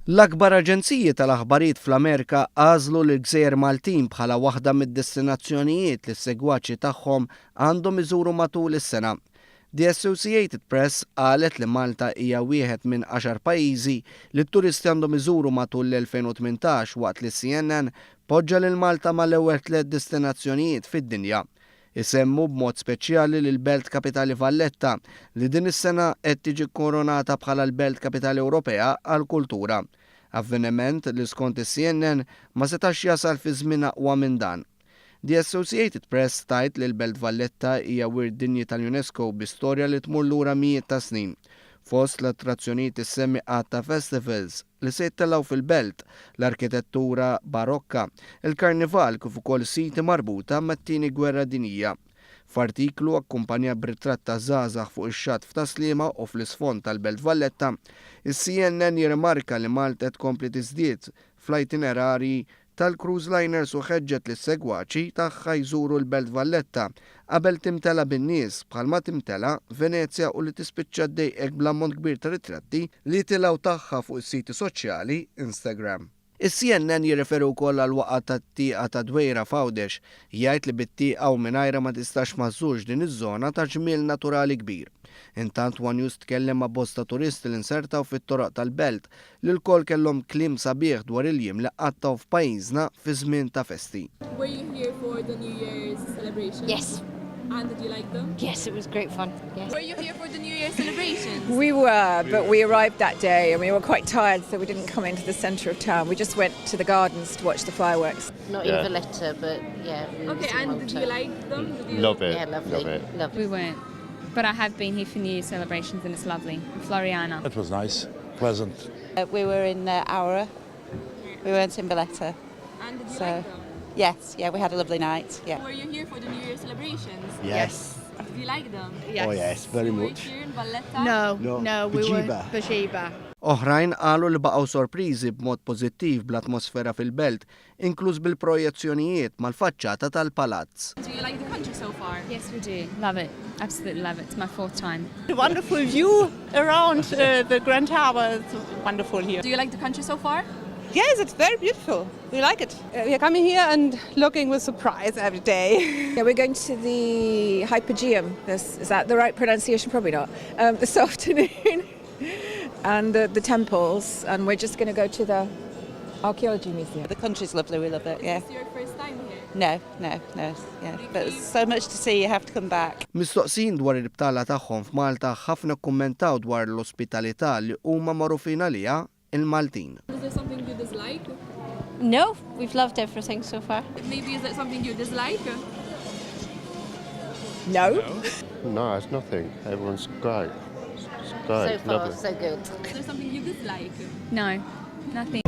L-akbar aġenziji tal-aħbarijiet fl-Amerika għażlu l-Gżejjer Maltin bħala waħda mid-destinazzjonijiet li s-segwaċi tagħhom għandhom iżuru matul is-sena. The Associated Press qalet li Malta hija wieħed minn 10 pajjiżi li t-turisti għandhom iżuru matul l-2018 waqt li CNN poġġa lil Malta mal-ewwel 3 destinazzjonijiet fid-dinja. Isemmu b'mod speċjali lill-Belt Kapitali Valletta li din is-sena qed tiġi kkoronata bħala l-Belt Kapitali Ewropea għall-Kultura. Avveniment li skont is-CNN ma setax jasal fi żmien aqwa minn dan. The Associated Press tajt li l-Belt Valletta hija wirt dinji tal-UNESCO bi storja li tmur lura mijiet ta' snin. Fost l-attrazzjonijiet issemmi ta' festivals li se jittellgħu fil-belt, l-arkitettura barokka, il-karnival kif ukoll siti marbuta mat-tieni gwerra dinjija. F'artiklu akkumpanjat b'ritratt ta' żgħażagħ fuq ix-xatt f'Taslima u fl-isfond tal-Belt Valletta, is-CNN jirrimarka li Malta tkompli tiżdied fl-itinerarji tal-cruise liners u ħeġġet lis segwaċi tagħha jżuru l-Belt Valletta qabel timtela bin-nies bħalma timtela Venezja u li tispiċċa ddejqek bl-ammont kbir ta' ritratti li tilgħu tagħha fuq is-siti soċjali Instagram. Is-CNN jirreferu wkoll għal waqgħa tat-tieqa ta' Dwejra f'Għawdex, jgħid li bit-tieqa u mingħajrha ma tistax mażżurx din iż-żona ta' ġmiel naturali kbir. Intant One News tkellem ma' bosta turisti li nsertaw fit-toroq tal-belt li l-kol kellhom kliem sabiħ dwar il-jiem li qattaw f'pajjiżna fi żmien ta' festi. Were you here for the New Year's celebration? Yes. And did you like them? Yes, it was great fun. Yes. Were you here for the New Year's celebrations? We were, but we arrived that day and we were quite tired, so we didn't come into the centre of town. We just went to the gardens to watch the fireworks. Not in Valletta, but yeah. Okay, and did you like them? Love it. Yeah, lovely. Love it. Lovely. We weren't, but I have been here for New Year's celebrations and it's lovely. Floriana. It was nice, pleasant. We were in Aura. We weren't in Valletta. And did you So- like them? Yes, yeah, we had a lovely night. Yeah. Were you here for the New Year's celebrations? Yes. Did you like them? Oh yes, very Were you much. here in Valletta? No, we were Bajiba. Bajiba. Oħrajn qalu li baqgħu sorpriżi b'mod pożittiv bl-atmosfera fil-belt, inkluż bil-projezzjonijiet mal-faċċata tal-palazz. Do you like the country so far? Yes, we do. Love it. Absolutely love it. It's my 4th time. A wonderful view around the Grand Harbour. It's wonderful here. Do you like the country so far? Yes, it's very beautiful. We like it. We are coming here and looking with surprise every day. Yeah, we're going to the Hypogeum. Is that the right pronunciation? Probably not. This afternoon. And the temples. And we're just going to go to the Archaeology Museum. The country's lovely, we love it, yeah. Is this your first time here? No, yeah. But there's so much to see, you have to come back. Mistoqsin dwar il-btala tagħhom f'Malta ħafna kummentaw dwar l-ospitalità li huma magħrufin għaliha il-Maltin. Is there something you dislike? No, we've loved everything so far. Maybe is there something you dislike? No. No, it's nothing. Everyone's great. It's So great. far, Lovely. so good. Is there something you dislike? No, nothing.